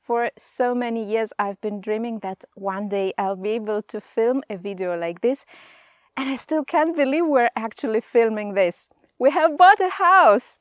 For so many years I've been dreaming that one day I'll be able to film a video like this, and I still can't believe we're actually filming this. We have bought a house!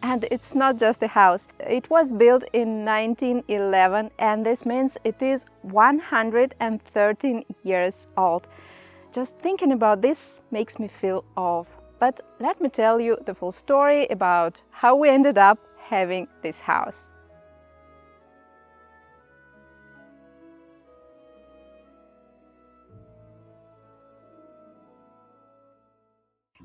And it's not just a house. It was built in 1911, and this means it is 113 years old. Just thinking about this makes me feel awe. But let me tell you the full story about how we ended up having this house.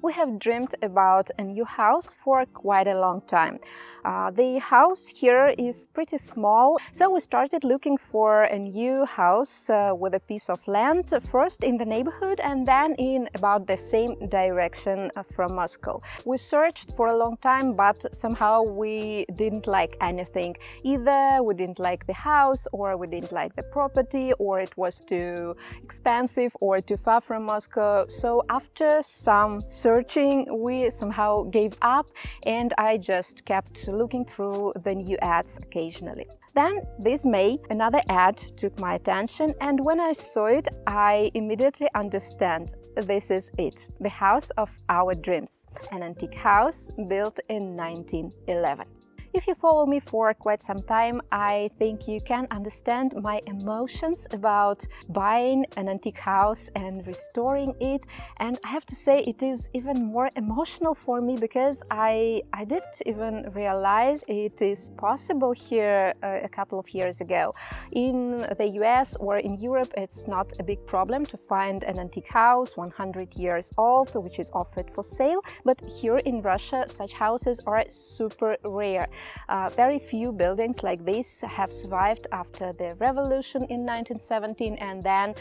We have dreamed about a new house for quite a long time. The house here is pretty small, so we started looking for a new house with a piece of land, first in the neighborhood and then in about the same direction from Moscow. We searched for a long time, but somehow we didn't like anything. Either we didn't like the house, or we didn't like the property, or it was too expensive or too far from Moscow. So after some searching, we somehow gave up, and I just kept looking through the new ads occasionally. Then this May, another ad took my attention, and when I saw it, I immediately understand. This is it, the house of our dreams, an antique house built in 1911. If you follow me for quite some time, I think you can understand my emotions about buying an antique house and restoring it. And I have to say it is even more emotional for me because I didn't even realize it is possible here a couple of years ago. In the US or in Europe, it's not a big problem to find an antique house 100 years old, which is offered for sale. But here in Russia, such houses are super rare. Very few buildings like this have survived after the revolution in 1917 and then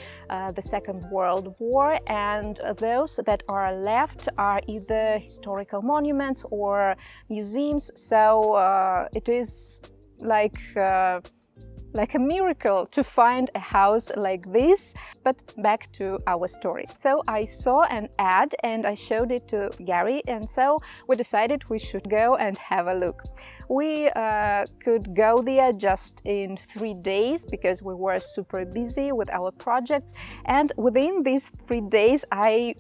the Second World War, and those that are left are either historical monuments or museums, so it is like a miracle to find a house like this. But back to our story. So I saw an ad and I showed it to Gary, and so we decided we should go and have a look. We could go there just in 3 days because we were super busy with our projects, and within these 3 days I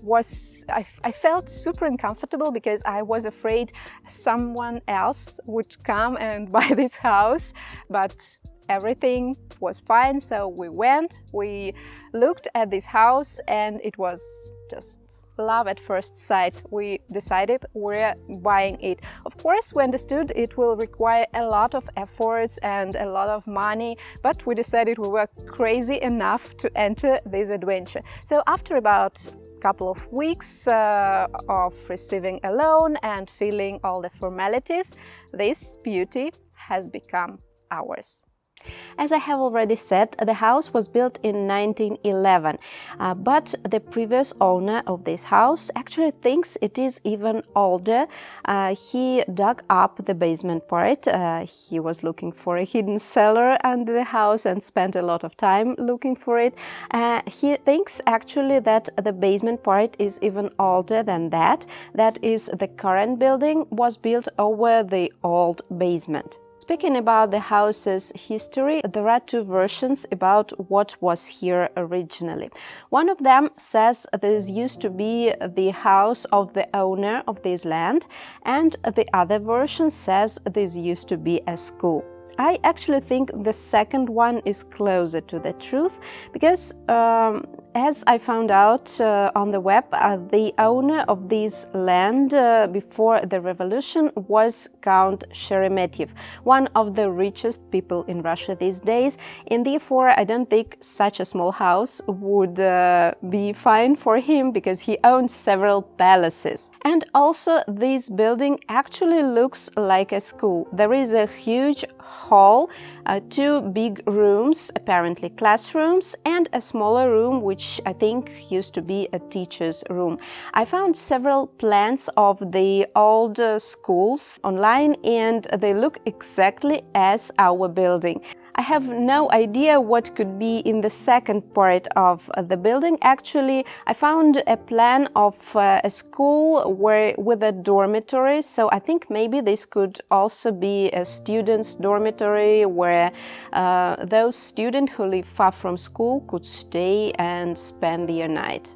felt super uncomfortable because I was afraid someone else would come and buy this house, but everything was fine. So we went, we looked at this house, and it was just love at first sight. We decided we're buying it. Of course, we understood it will require a lot of efforts and a lot of money, but we decided we were crazy enough to enter this adventure. So after about couple of weeks of receiving a loan and filling all the formalities, this beauty has become ours. As I have already said, the house was built in 1911, but the previous owner of this house actually thinks it is even older. He dug up the basement part. He was looking for a hidden cellar under the house and spent a lot of time looking for it. He thinks actually that the basement part is even older than that. That is, the current building was built over the old basement. Speaking about the house's history, there are two versions about what was here originally. One of them says this used to be the house of the owner of this land, and the other version says this used to be a school. I actually think the second one is closer to the truth, because As I found out on the web, the owner of this land before the revolution was Count Sheremetyev, one of the richest people in Russia these days, and therefore I don't think such a small house would be fine for him, because he owns several palaces. And also this building actually looks like a school. There is a huge hall, two big rooms, apparently classrooms, and a smaller room which I think used to be a teacher's room. I found several plans of the old schools online, and they look exactly as our building. I have no idea what could be in the second part of the building. Actually, I found a plan of a school with a dormitory, so I think maybe this could also be a student's dormitory where those students who live far from school could stay and spend their night.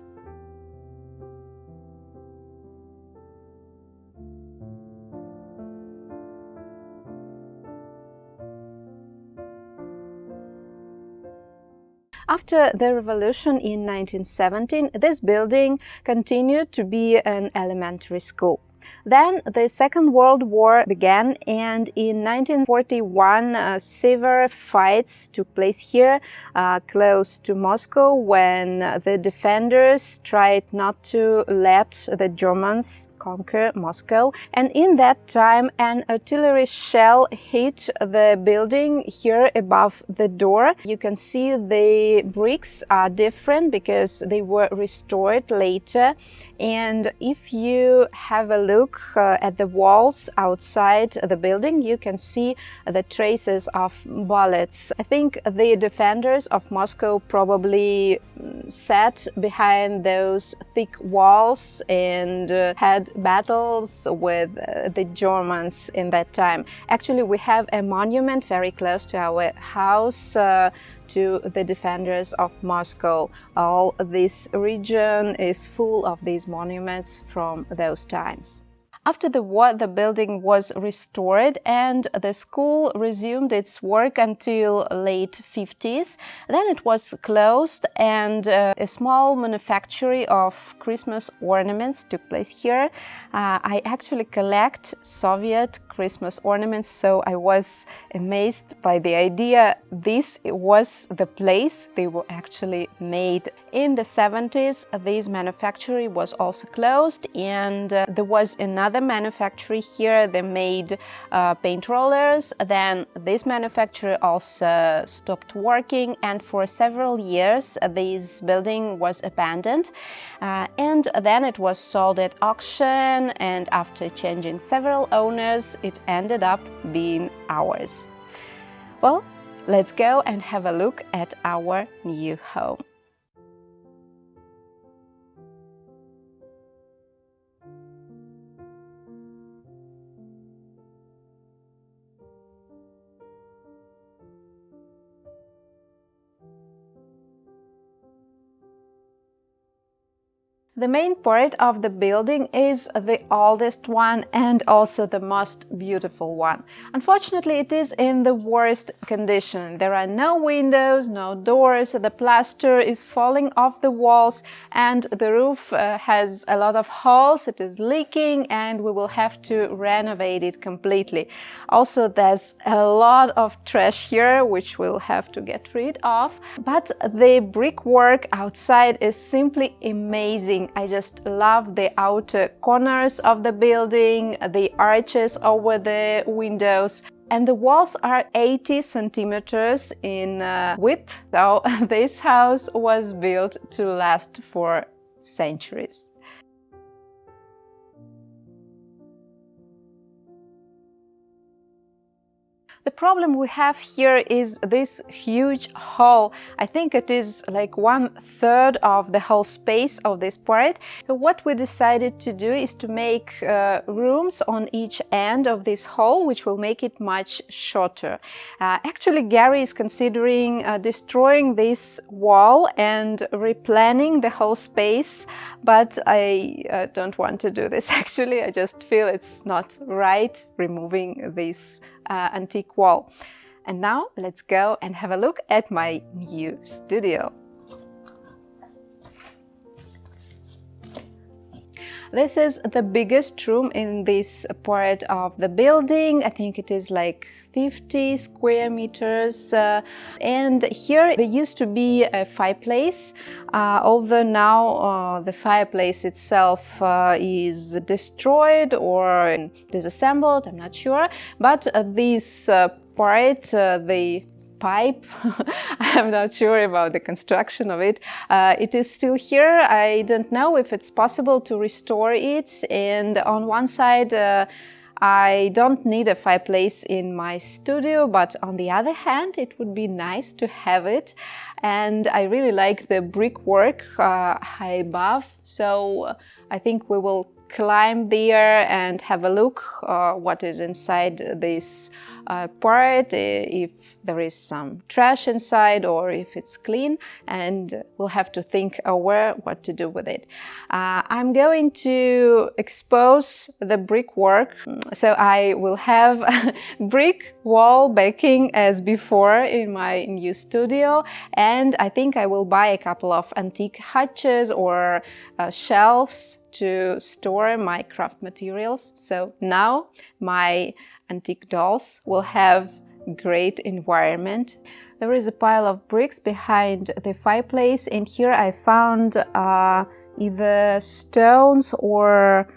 After the revolution in 1917, this building continued to be an elementary school. Then the Second World War began, and in 1941 severe fights took place here, close to Moscow, when the defenders tried not to let the Germans conquer Moscow. And in that time, an artillery shell hit the building here above the door. You can see the bricks are different because they were restored later. And if you have a look at the walls outside the building, you can see the traces of bullets. I think the defenders of Moscow probably sat behind those thick walls and had battles with the Germans in that time. Actually, we have a monument very close to our house to the defenders of Moscow. All this region is full of these monuments from those times. After the war, the building was restored and the school resumed its work until late 50s. Then it was closed, and a small manufactory of Christmas ornaments took place here. I actually collect Soviet Christmas ornaments, so I was amazed by the idea this was the place they were actually made. In the 70s, this manufactory was also closed, and there was another manufacturer here. They made paint rollers. Then this manufacturer also stopped working, and for several years this building was abandoned, and then it was sold at auction, and after changing several owners it ended up being ours. Well, let's go and have a look at our new home. The main part of the building is the oldest one and also the most beautiful one. Unfortunately, it is in the worst condition. There are no windows, no doors, the plaster is falling off the walls, and the roof has a lot of holes. It is leaking, and we will have to renovate it completely. Also, there's a lot of trash here, which we'll have to get rid of. But the brickwork outside is simply amazing. I just love the outer corners of the building, the arches over the windows, and the walls are 80 centimeters in width. So this house was built to last for centuries. The problem we have here is this huge hall. I think it is like 1/3 of the whole space of this part. So what we decided to do is to make rooms on each end of this hall, which will make it much shorter. Actually, Gary is considering destroying this wall and replanning the whole space, but I don't want to do this actually. I just feel it's not right removing this antique wall. And now let's go and have a look at my new studio. This is the biggest room in this part of the building. I think it is like 50 square meters. And here there used to be a fireplace, although now the fireplace itself is destroyed or disassembled, I'm not sure. But this part, the pipe, I'm not sure about the construction of it. It is still here. I don't know if it's possible to restore it. And on one side, I don't need a fireplace in my studio, but on the other hand, it would be nice to have it. And I really like the brickwork high above. So I think we will climb there and have a look what is inside this part, if there is some trash inside or if it's clean, and we'll have to think over what to do with it. I'm going to expose the brickwork, so I will have brick wall backing as before in my new studio, and I think I will buy a couple of antique hutches or shelves to store my craft materials. So now my antique dolls will have great environment. There is a pile of bricks behind the fireplace, and here I found either stones or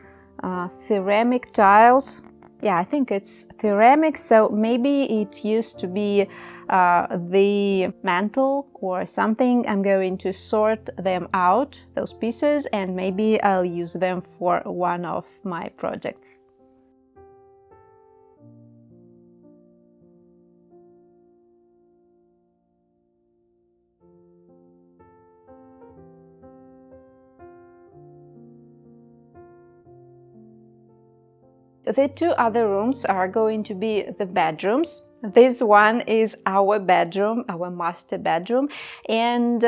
ceramic tiles. Yeah, I think it's ceramic, so maybe it used to be the mantle or something. I'm going to sort them out, those pieces, and maybe I'll use them for one of my projects. The two other rooms are going to be the bedrooms. This one is our bedroom, our master bedroom, and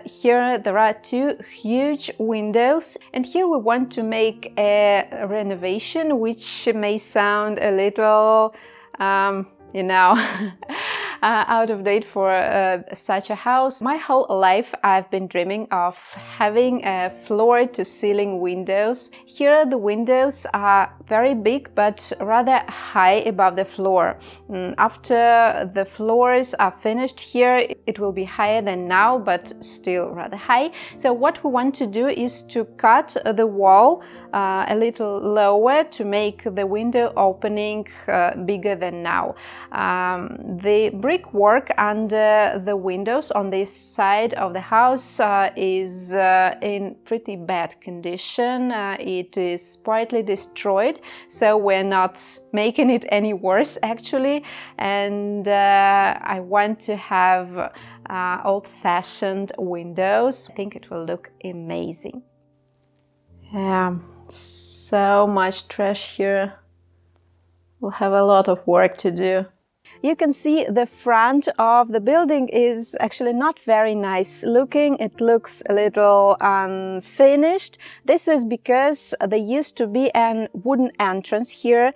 here there are two huge windows, and here we want to make a renovation which may sound a little out of date for such a house. My whole life I've been dreaming of having floor-to-ceiling windows. Here the windows are very big but rather high above the floor. After the floors are finished here, it will be higher than now, but still rather high. So what we want to do is to cut the wall a little lower to make the window opening bigger than now. The brickwork under the windows on this side of the house is in pretty bad condition. It is partly destroyed, so we're not making it any worse actually, and I want to have old-fashioned windows. I think it will look amazing. So much trash here. We'll have a lot of work to do. You can see the front of the building is actually not very nice looking. It looks a little unfinished. This is because there used to be a wooden entrance here,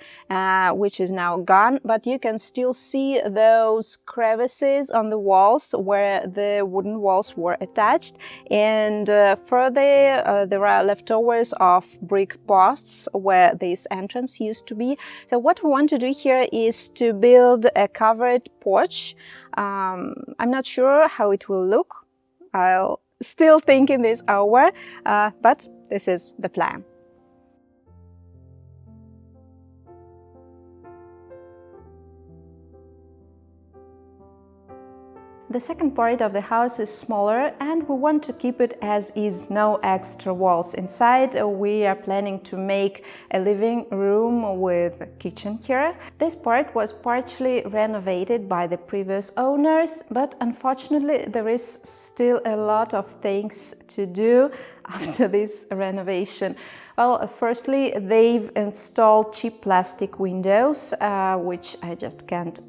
which is now gone, but you can still see those crevices on the walls where the wooden walls were attached, and further there are leftovers of brick posts where this entrance used to be. So what we want to do here is to build a covered porch. I'm not sure how it will look. I'll still think in this hour, but this is the plan. The second part of the house is smaller and we want to keep it as is, no extra walls inside. We are planning to make a living room with a kitchen here. This part was partially renovated by the previous owners, but unfortunately there is still a lot of things to do after this renovation. Well, firstly, they've installed cheap plastic windows, which I just can't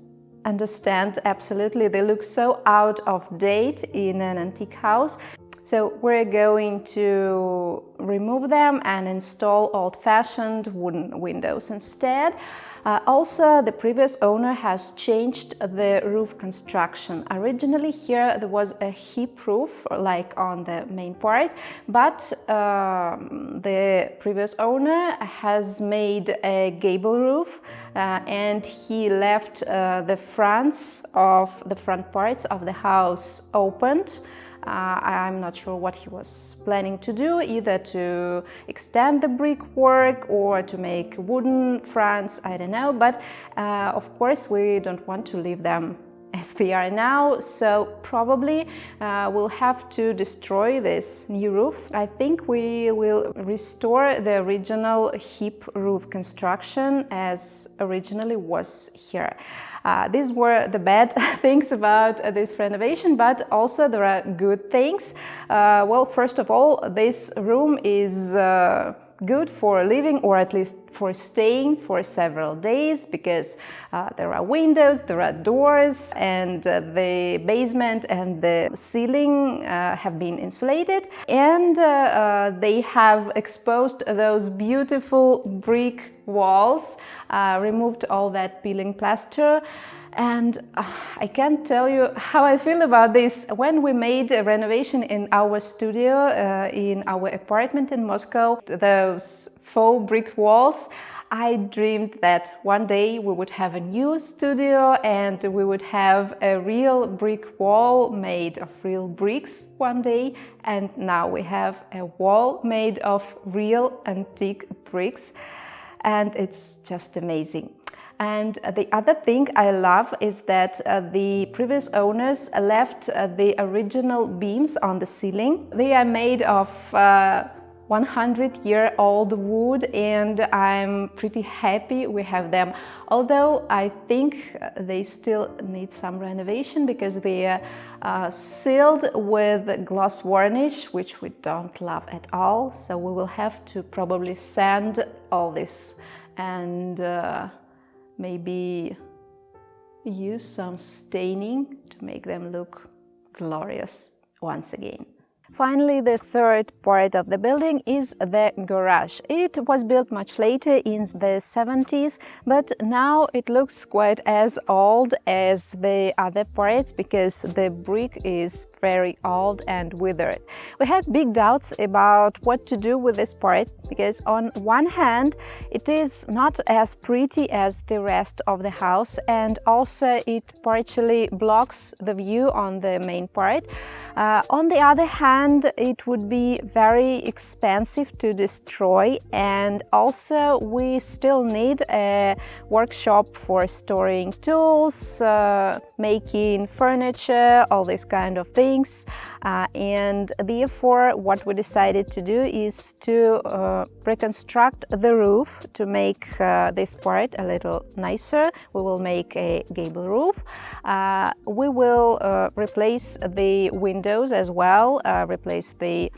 understand absolutely. They look so out of date in an antique house. So we're going to remove them and install old-fashioned wooden windows instead. Also, the previous owner has changed the roof construction. Originally here there was a hip roof like on the main part, but the previous owner has made a gable roof and he left the front parts of the house opened. I'm not sure what he was planning to do, either to extend the brickwork or to make wooden fronts, I don't know, but of course we don't want to leave them as they are now, so probably we'll have to destroy this new roof. I think we will restore the original hip roof construction as originally was here. These were the bad things about this renovation, but also there are good things. Well, first of all, this room is good for living, or at least for staying for several days, because there are windows, there are doors, and the basement and the ceiling have been insulated, and they have exposed those beautiful brick walls, removed all that peeling plaster. And I can't tell you how I feel about this. When we made a renovation in our studio, in our apartment in Moscow, those faux brick walls, I dreamed that one day we would have a new studio and we would have a real brick wall made of real bricks one day. And now we have a wall made of real antique bricks. And it's just amazing. And the other thing I love is that the previous owners left the original beams on the ceiling. They are made of 100-year-old wood, and I'm pretty happy we have them. Although I think they still need some renovation because they are sealed with gloss varnish, which we don't love at all. So we will have to probably sand all this and maybe use some staining to make them look glorious once again. Finally, the third part of the building is the garage. It was built much later in the 70s, but now it looks quite as old as the other parts because the brick is very old and withered. We had big doubts about what to do with this part because on one hand it is not as pretty as the rest of the house, and also it partially blocks the view on the main part. On the other hand, it would be very expensive to destroy, and also we still need a workshop for storing tools, making furniture, all these kind of things. And therefore what we decided to do is to reconstruct the roof to make this part a little nicer. We will make a gable roof. We will replace the windows as well, replace the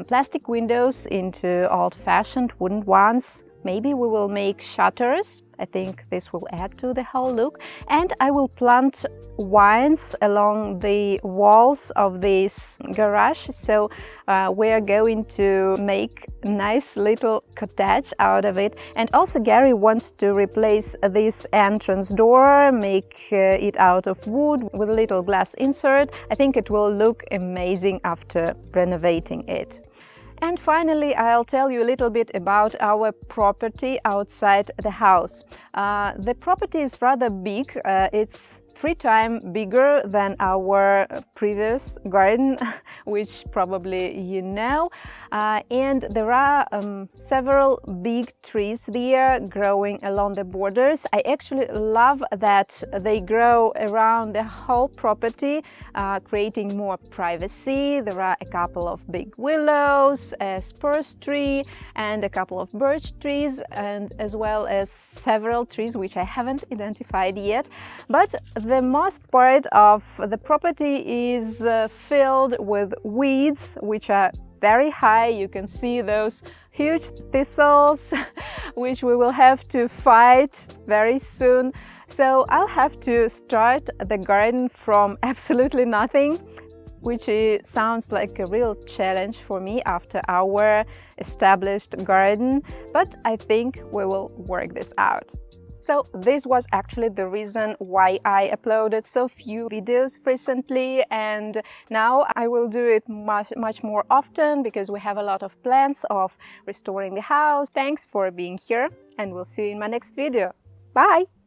plastic windows into old-fashioned wooden ones. Maybe we will make shutters. I think this will add to the whole look. And I will plant vines along the walls of this garage. So we're going to make a nice little cottage out of it. And also Gary wants to replace this entrance door, make it out of wood with a little glass insert. I think it will look amazing after renovating it. And finally, I'll tell you a little bit about our property outside the house. The property is rather big. It's 3 times bigger than our previous garden, which probably you know. And there are several big trees there growing along the borders. I actually love that they grow around the whole property, creating more privacy. There are a couple of big willows, a spruce tree, and a couple of birch trees, and as well as several trees which I haven't identified yet. But the most part of the property is filled with weeds, which are very high. You can see those huge thistles which we will have to fight very soon. So I'll have to start the garden from absolutely nothing. which sounds like a real challenge for me after our established garden, but I think we will work this out. So this was actually the reason why I uploaded so few videos recently, and now I will do it much more often because we have a lot of plans of restoring the house. Thanks for being here, and we'll see you in my next video. Bye!